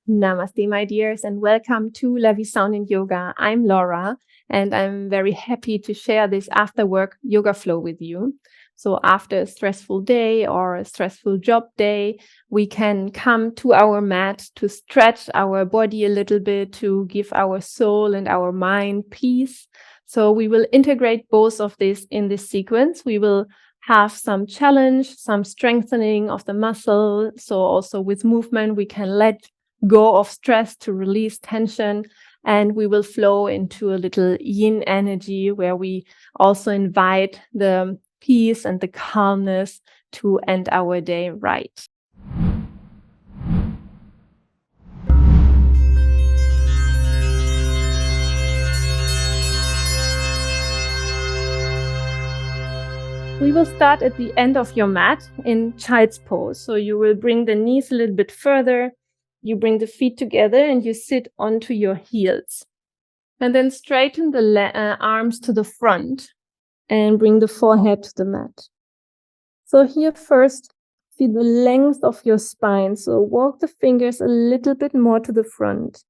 Namaste, my dears, and welcome to LaVi Sound and Yoga. I'm Laura, and I'm very happy to share this after work yoga flow with you. So after a stressful day or a stressful job day, we can come to our mat to stretch our body a little bit, to give our soul and our mind peace. So we will integrate both of this in this sequence. We will have some challenge, some strengthening of the muscle. So also with movement, we can let go of stress to release tension, and we will flow into a little yin energy where we also invite the peace and the calmness to end our day right. We will start at the end of your mat in child's pose. So you will bring the knees a little bit further. You bring the feet together and you sit onto your heels. And then straighten the arms to the front and bring the forehead to the mat. So here first, feel the length of your spine. So walk the fingers a little bit more to the front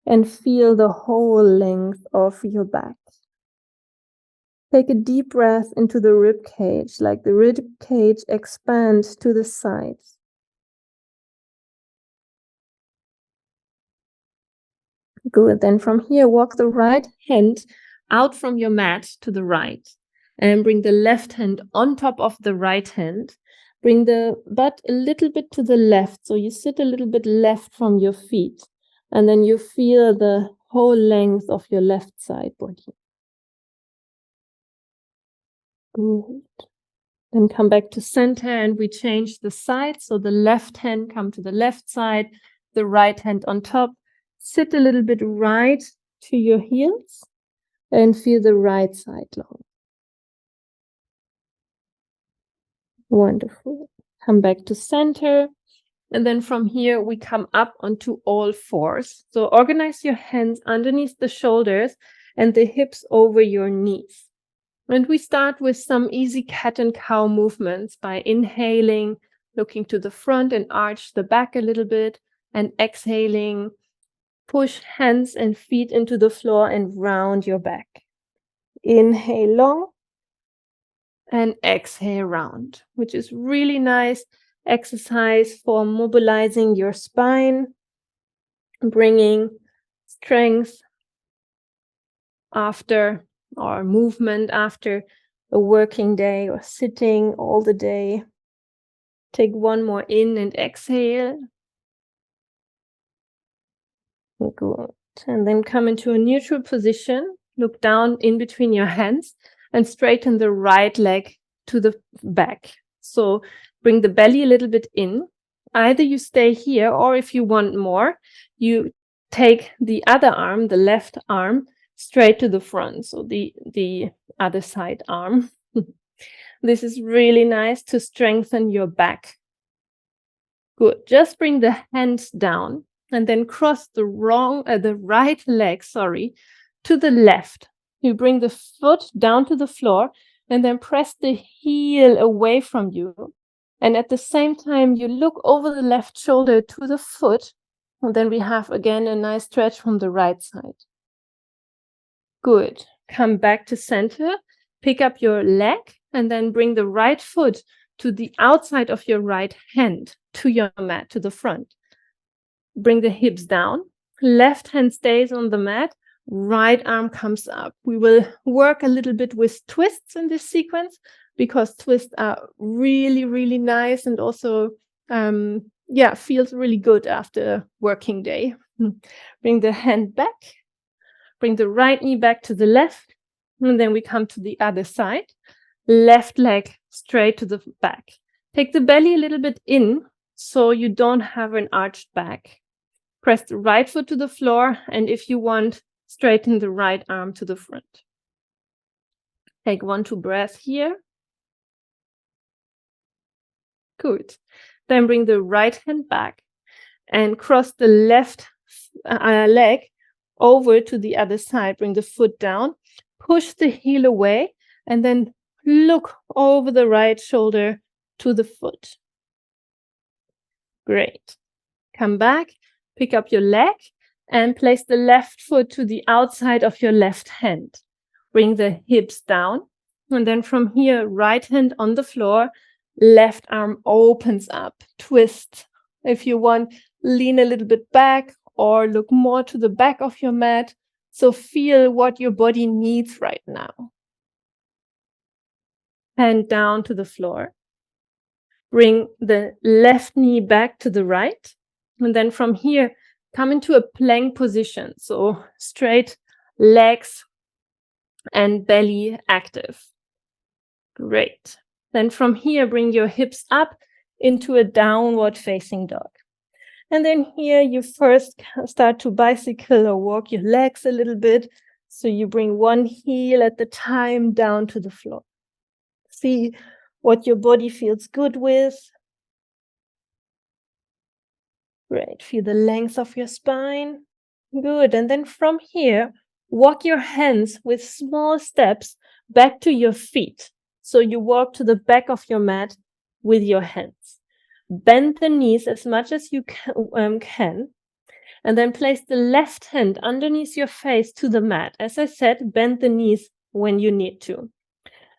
and feel the whole length of your back. Take a deep breath into the rib cage, like the rib cage expands to the sides. Good. Then from here, walk the right hand out from your mat to the right and bring the left hand on top of the right hand. Bring the butt a little bit to the left. So you sit a little bit left from your feet, and then you feel the whole length of your left side body. Good. Then come back to center and we change the side. So the left hand come to the left side, the right hand on top. Sit a little bit right to your heels and feel the right side long. Wonderful. Come back to center. And then from here, we come up onto all fours. So organize your hands underneath the shoulders and the hips over your knees. And we start with some easy cat and cow movements by inhaling, looking to the front and arch the back a little bit, and exhaling, push hands and feet into the floor and round your back. Inhale long and exhale round, which is really nice exercise for mobilizing your spine, bringing strength after or movement after a working day or sitting all the day. Take one more in and exhale. Good. And then come into a neutral position. Look down in between your hands and straighten the right leg to the back. So bring the belly a little bit in. Either you stay here, or if you want more, you take the other arm, the left arm, straight to the front. So the other side arm. This is really nice to strengthen your back. Good. Just bring the hands down and then cross the right leg, to the left. You bring the foot down to the floor and then press the heel away from you. And at the same time, you look over the left shoulder to the foot. And then we have again a nice stretch from the right side. Good. Come back to center. Pick up your leg and then bring the right foot to the outside of your right hand, to your mat, to the front. Bring the hips down. Left hand stays on the mat. Right arm comes up. We will work a little bit with twists in this sequence because twists are really, really nice and also, feels really good after a working day. Bring the hand back. Bring the right knee back to the left. And then we come to the other side. Left leg straight to the back. Take the belly a little bit in so you don't have an arched back. Press the right foot to the floor, and if you want, straighten the right arm to the front. Take 1-2 breaths here. Good. Then bring the right hand back and cross the left leg over to the other side. Bring the foot down, push the heel away, and then look over the right shoulder to the foot. Great. Come back, Pick up your leg and place the left foot to the outside of your left hand. Bring the hips down. And then from here, right hand on the floor, left arm opens up, twist. If you want, lean a little bit back or look more to the back of your mat. So feel what your body needs right now. Hand down to the floor. Bring the left knee back to the right. And then from here, come into a plank position. So straight legs and belly active. Great. Then from here, bring your hips up into a downward facing dog. And then here you first start to bicycle or walk your legs a little bit. So you bring one heel at the time down to the floor. See what your body feels good with. Great. Feel the length of your spine. Good. And then from here, walk your hands with small steps back to your feet. So you walk to the back of your mat with your hands. Bend the knees as much as you can. And then place the left hand underneath your face to the mat. As I said, bend the knees when you need to.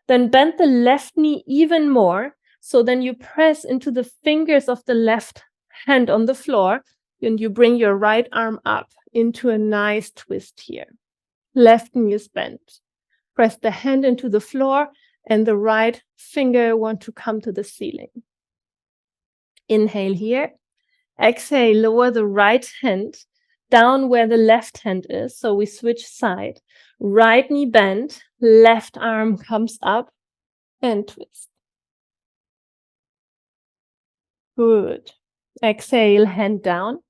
Then bend the left knee even more. So then you press into the fingers of the left hand on the floor, and you bring your right arm up into a nice twist here. Left knee is bent. Press the hand into the floor, and the right finger want to come to the ceiling. Inhale here. Exhale, lower the right hand down where the left hand is. So we switch side. Right knee bent, left arm comes up and twist. Good. Exhale, hand down.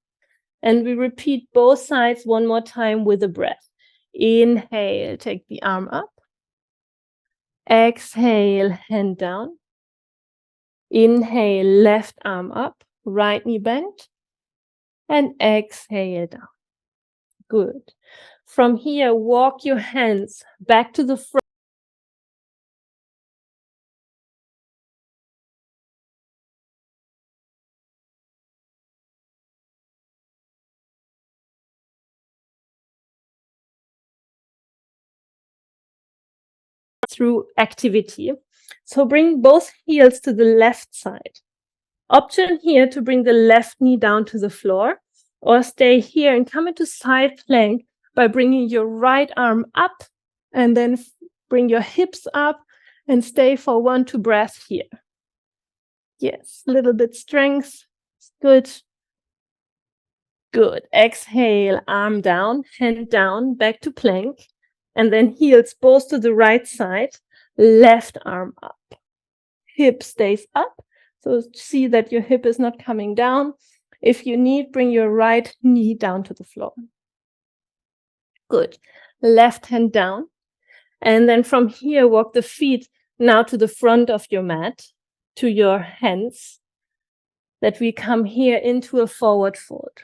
And we repeat both sides one more time with a breath. Inhale, take the arm up. Exhale, hand down. Inhale, left arm up, right knee bent. And exhale down. Good. From here, walk your hands back to the front. Through activity. So bring both heels to the left side. Option here to bring the left knee down to the floor, or stay here and come into side plank by bringing your right arm up and then bring your hips up and stay for 1-2 breaths here. Yes, a little bit strength. Good. Good. Exhale, arm down, hand down, back to plank. And then heels both to the right side, left arm up. Hip stays up. So see that your hip is not coming down. If you need, bring your right knee down to the floor. Good. Left hand down. And then from here, walk the feet now to the front of your mat, to your hands, that we come here into a forward fold.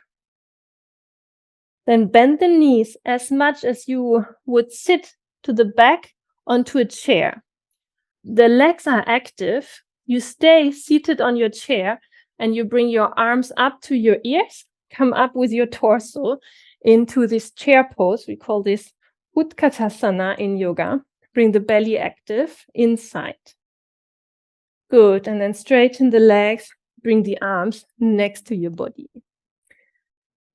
Then bend the knees as much as you would sit to the back onto a chair. The legs are active. You stay seated on your chair and you bring your arms up to your ears, come up with your torso into this chair pose. We call this Utkatasana in yoga. Bring the belly active inside. Good. And then straighten the legs. Bring the arms next to your body.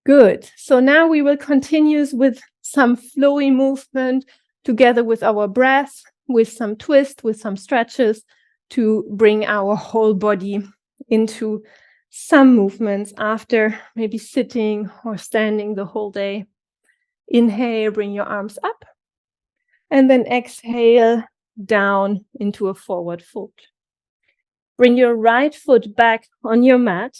Good. So now we will continue with some flowy movement together with our breath, with some twist, with some stretches to bring our whole body into some movements after maybe sitting or standing the whole day. Inhale, bring your arms up. And then exhale down into a forward fold. Bring your right foot back on your mat.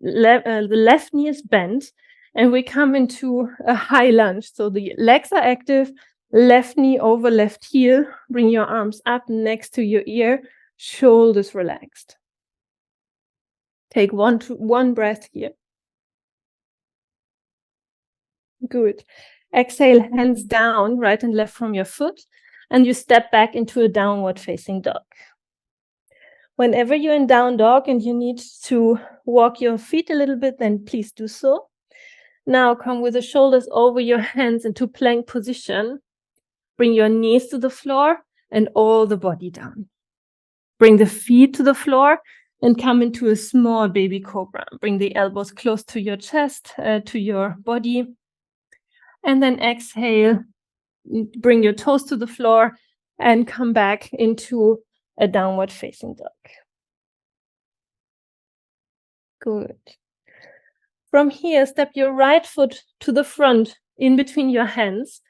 The left knee is bent and we come into a high lunge. So the legs are active, left knee over left heel. Bring your arms up next to your ear, shoulders relaxed. Take one breath here. Good. Exhale, hands down, right and left from your foot, and you step back into a downward facing dog. Whenever you're in down dog and you need to walk your feet a little bit, then please do so. Now come with the shoulders over your hands into plank position. Bring your knees to the floor and all the body down. Bring the feet to the floor and come into a small baby cobra. Bring the elbows close to your chest, to your body. And then exhale, bring your toes to the floor and come back into a downward facing dog. Good. From here, step your right foot to the front in between your hands.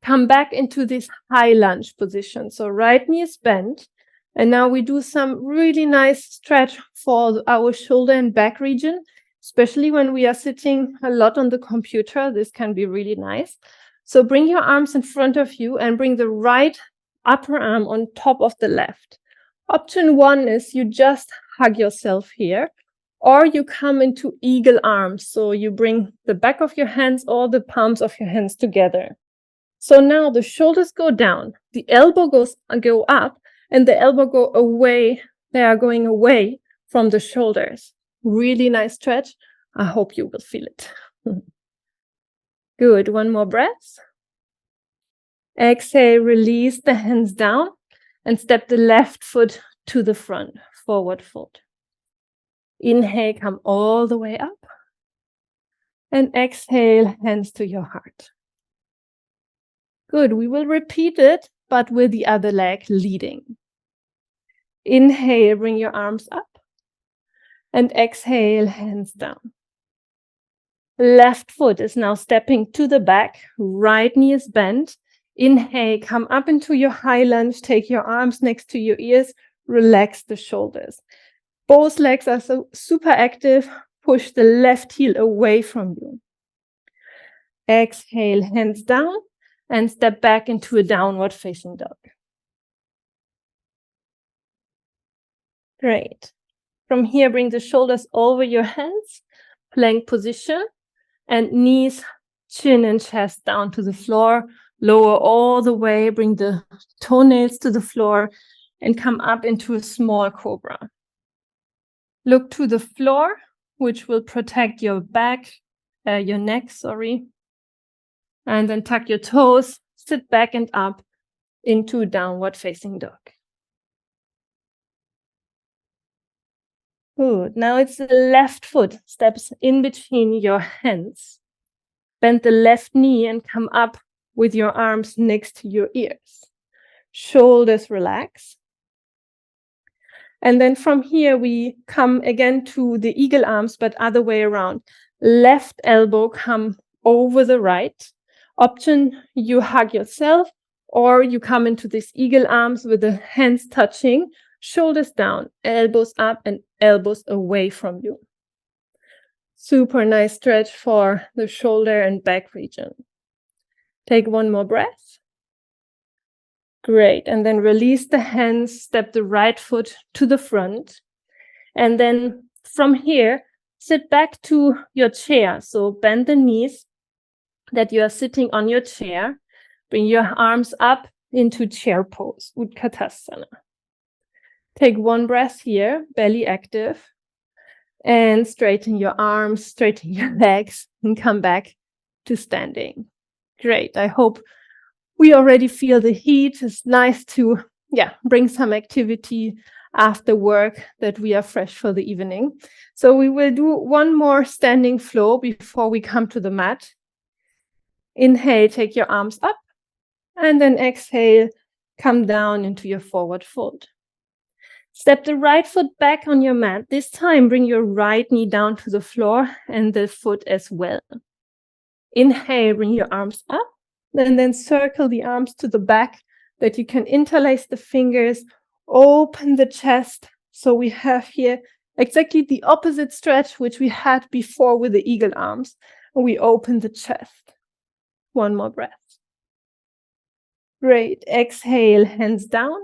Come back into this high lunge position. So right knee is bent. And now we do some really nice stretch for our shoulder and back region, especially when we are sitting a lot on the computer. This can be really nice. So bring your arms in front of you and bring the right upper arm on top of the left. Option 1 is you just hug yourself here, or you come into eagle arms. So you bring the back of your hands or the palms of your hands together. So now the shoulders go down, the elbow go up, and the elbow go away. They are going away from the shoulders. Really nice stretch. I hope you will feel it. Good. One more breath. Exhale, release the hands down and step the left foot to the front, forward fold. Inhale, come all the way up. And exhale, hands to your heart. Good. We will repeat it, but with the other leg leading. Inhale, bring your arms up. And exhale, hands down. Left foot is now stepping to the back. Right knee is bent. Inhale, come up into your high lunge. Take your arms next to your ears. Relax the shoulders. Both legs are so super active. Push the left heel away from you. Exhale, hands down. And step back into a downward facing dog. Great. From here, bring the shoulders over your hands, plank position, and knees, chin, and chest down to the floor. Lower all the way, bring the toenails to the floor, and come up into a small cobra. Look to the floor, which will protect your back, your neck, and then tuck your toes, sit back and up into downward facing dog. Good. Now it's the left foot steps in between your hands. Bend the left knee and come up with your arms next to your ears. Shoulders relax. And then from here, we come again to the eagle arms, but other way around. Left elbow come over the right. Option, you hug yourself, or you come into these eagle arms with the hands touching, shoulders down, elbows up, and elbows away from you. Super nice stretch for the shoulder and back region. Take one more breath. Great. And then release the hands, step the right foot to the front. And then from here, sit back to your chair. So bend the knees that you are sitting on your chair. Bring your arms up into chair pose, Utkatasana. Take one breath here, belly active. And straighten your arms, straighten your legs, and come back to standing. Great. I hope we already feel the heat. It's nice to bring some activity after work, that we are fresh for the evening. So we will do one more standing flow before we come to the mat. Inhale, take your arms up, and then exhale, come down into your forward fold. Step the right foot back on your mat. This time, bring your right knee down to the floor and the foot as well. Inhale, bring your arms up, and then circle the arms to the back that you can interlace the fingers, open the chest. So we have here exactly the opposite stretch which we had before with the eagle arms. We open the chest. One more breath. Great. Exhale, hands down.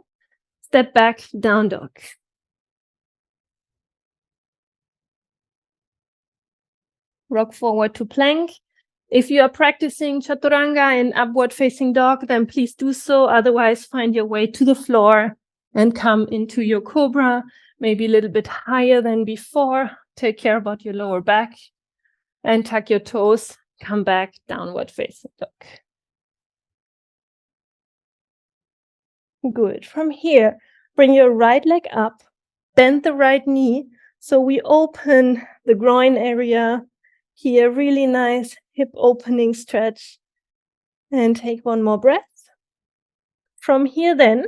Step back, down dog. Rock forward to plank. If you are practicing chaturanga and upward facing dog, then please do so. Otherwise, find your way to the floor and come into your cobra, maybe a little bit higher than before. Take care about your lower back and tuck your toes. come back, downward facing dog. Good. From here, bring your right leg up, bend the right knee. So we open the groin area here, really nice hip opening stretch. And take one more breath. From here then,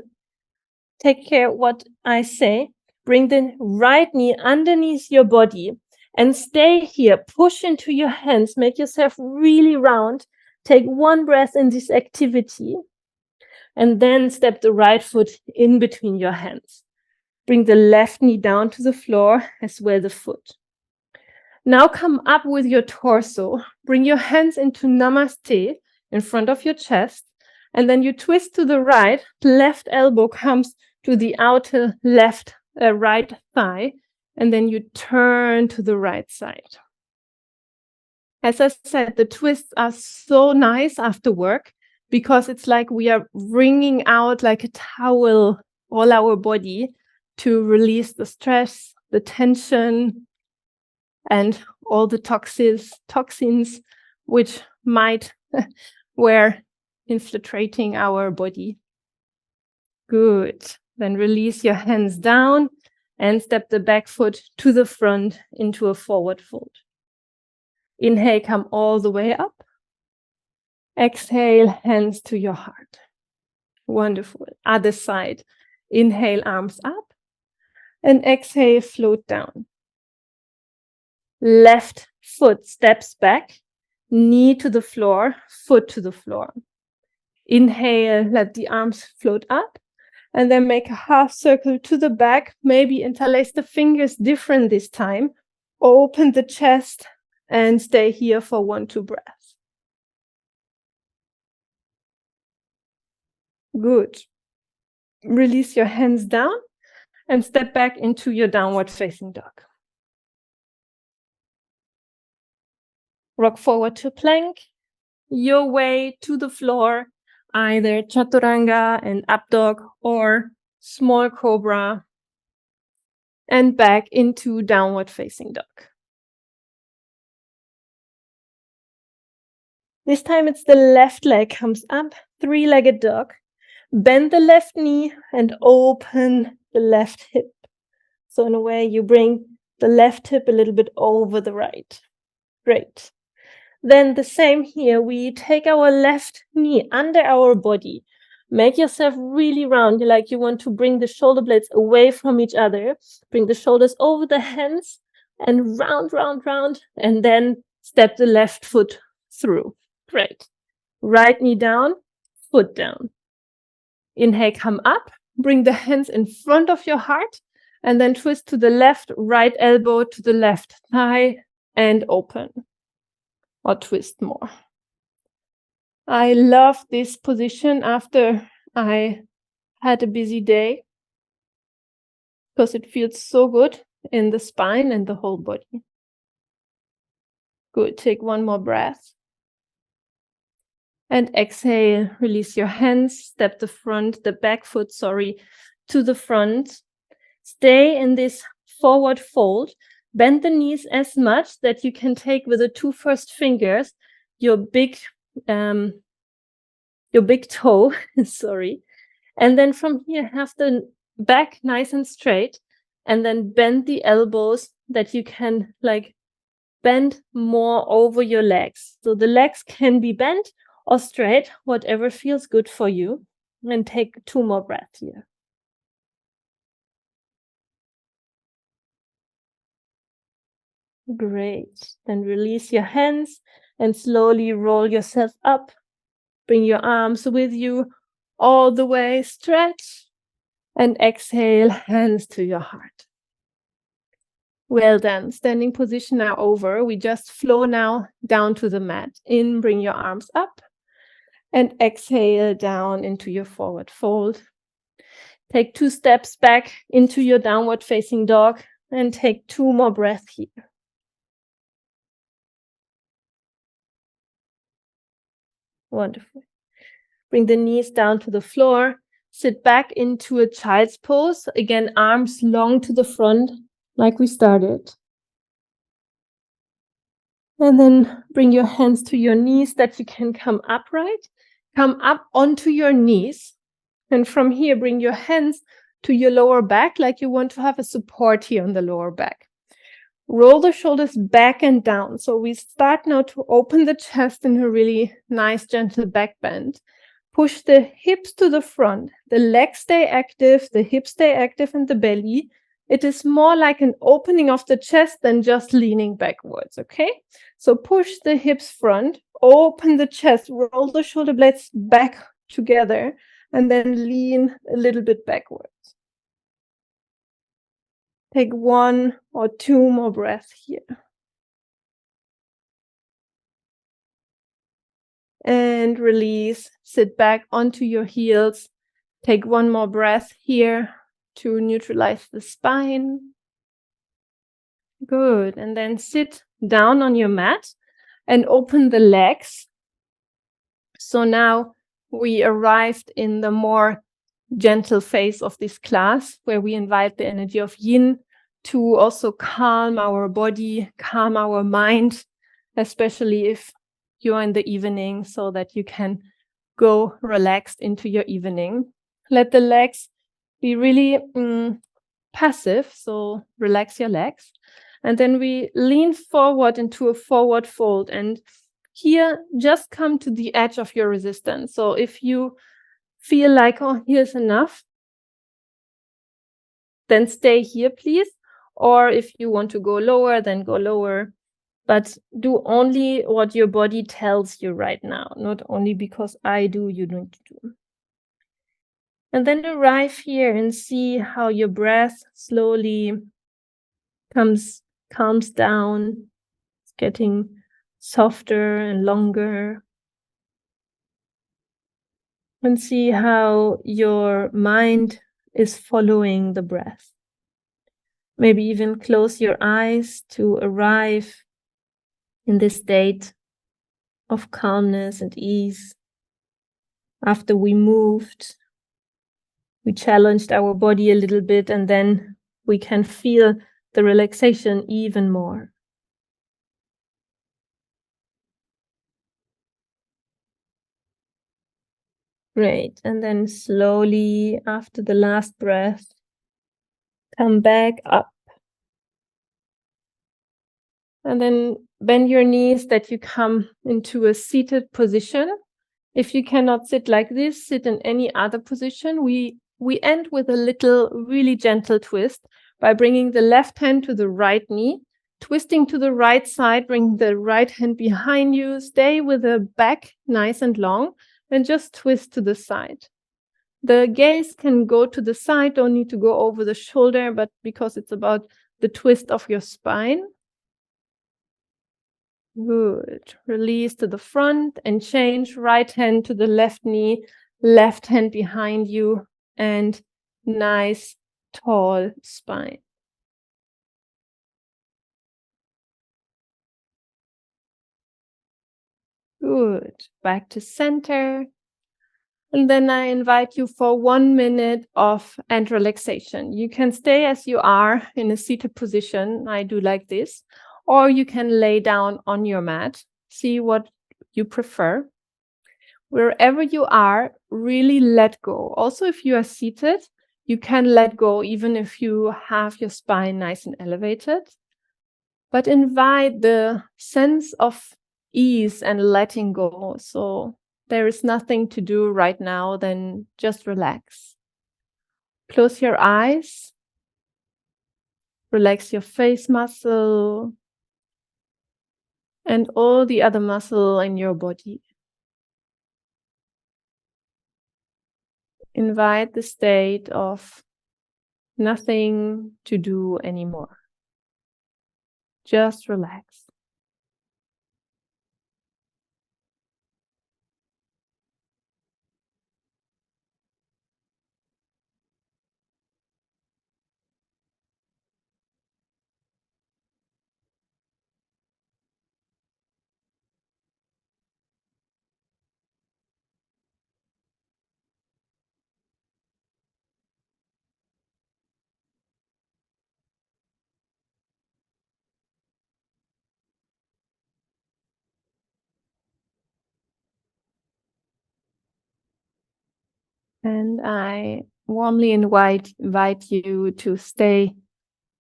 take care what I say. Bring the right knee underneath your body and stay here. Push into your hands. Make yourself really round. Take one breath in this activity. And then step the right foot in between your hands. Bring the left knee down to the floor as well the foot. Now come up with your torso. Bring your hands into Namaste in front of your chest. And then you twist to the right. The left elbow comes to the outer right thigh. And then you turn to the right side. As I said, the twists are so nice after work because it's like we are wringing out like a towel all our body to release the stress, the tension, and all the toxins which might were infiltrating our body. Good. Then release your hands down and step the back foot to the front into a forward fold. Inhale, come all the way up. Exhale, hands to your heart. Wonderful. Other side. Inhale, arms up. And exhale, float down. Left foot steps back. Knee to the floor, foot to the floor. Inhale, let the arms float up. And then make a half circle to the back. Maybe interlace the fingers different this time. Open the chest and stay here for 1-2 breaths. Good. Release your hands down and step back into your downward facing dog. Rock forward to plank, your way to the floor, either chaturanga and up dog or small cobra, and back into downward facing dog. This time it's the left leg comes up, three-legged dog. Bend the left knee and open the left hip. So in a way, you bring the left hip a little bit over the right. Great. Then the same here, we take our left knee under our body. Make yourself really round, like you want to bring the shoulder blades away from each other. Bring the shoulders over the hands and round, round, round. And then step the left foot through. Great. Right knee down, foot down. Inhale, come up. Bring the hands in front of your heart. And then twist to the left, right elbow to the left thigh and open. Or twist more. I love this position after I had a busy day because it feels so good in the spine and the whole body. Good. Take one more breath. And exhale, release your hands, step the back foot, to the front. Stay in this forward fold. Bend the knees as much that you can take with the 2 first fingers your big toe, and then from here have the back nice and straight, and then bend the elbows that you can like bend more over your legs. So the legs can be bent or straight, whatever feels good for you. And take 2 more breaths here. Great. Then release your hands and slowly roll yourself up. Bring your arms with you all the way, stretch, and exhale, hands to your heart. Well done. Standing position now over. We just flow now down to the mat. In, bring your arms up, and exhale down into your forward fold. Take 2 steps back into your downward facing dog and take 2 more breaths here. Wonderful. Bring the knees down to the floor. Sit back into a child's pose. Again, arms long to the front, like we started. And then bring your hands to your knees that you can come upright. Come up onto your knees. And from here, bring your hands to your lower back, like you want to have a support here on the lower back. Roll the shoulders back and down. So we start now to open the chest in a really nice, gentle back bend. Push the hips to the front. The legs stay active, the hips stay active, and the belly. It is more like an opening of the chest than just leaning backwards, okay? So push the hips front, open the chest, roll the shoulder blades back together, and then lean a little bit backwards. Take 1 or 2 more breaths here. And release. Sit back onto your heels. Take 1 more breath here to neutralize the spine. Good. And then sit down on your mat and open the legs. So now we arrived in the more gentle phase of this class where we invite the energy of yin to also calm our body, calm our mind, especially if you're in the evening, so that you can go relaxed into your evening. Let the legs be really passive, so relax your legs. And then we lean forward into a forward fold. And here, just come to the edge of your resistance. So if you feel like, oh, here's enough, then stay here, please. Or if you want to go lower, then go lower. But do only what your body tells you right now, not only because I do, you need to do. And then arrive here and see how your breath slowly calms down. It's getting softer and longer. And see how your mind is following the breath. Maybe even close your eyes to arrive in this state of calmness and ease. After we moved, we challenged our body a little bit, and then we can feel the relaxation even more. Great. And then slowly, after the last breath, come back up. And then bend your knees that you come into a seated position. If you cannot sit like this, sit in any other position. We end with a little really gentle twist by bringing the left hand to the right knee, twisting to the right side, bring the right hand behind you, stay with the back nice and long, and just twist to the side. The gaze can go to the side, don't need to go over the shoulder, but because it's about the twist of your spine. Good. Release to the front and change. Right hand to the left knee, left hand behind you, and nice tall spine. Good. Back to center. And then I invite you for 1 minute of and relaxation. You can stay as you are in a seated position. I do like this. Or you can lay down on your mat. See what you prefer. Wherever you are, really let go. Also, if you are seated, you can let go even if you have your spine nice and elevated. But invite the sense of ease and letting go. So there is nothing to do right now, then just relax. Close your eyes. Relax your face muscle and all the other muscle in your body. Invite the state of nothing to do anymore. Just relax. And I warmly invite you to stay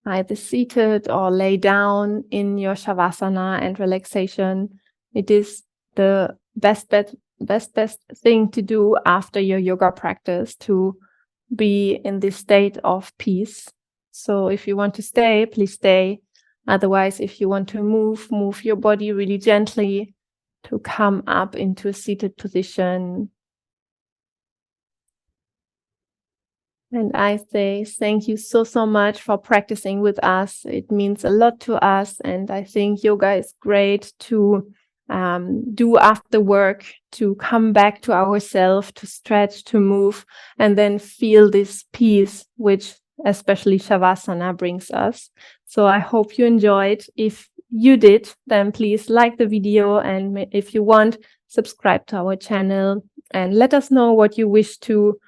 either seated or lay down in your Shavasana and relaxation. It is the best thing to do after your yoga practice, to be in this state of peace. So if you want to stay, please stay. Otherwise, if you want to move your body really gently to come up into a seated position. And I say thank you so much for practicing with us. It means a lot to us. And I think yoga is great to do after work, to come back to ourselves, to stretch, to move, and then feel this peace, which especially Shavasana brings us. So I hope you enjoyed. If you did, then please like the video. And if you want, subscribe to our channel and let us know what you wish to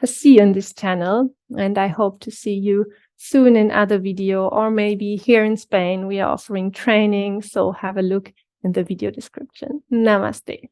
see on this channel. And I hope to see you soon in other video, or maybe here in Spain we are offering training, so have a look in the video description. Namaste.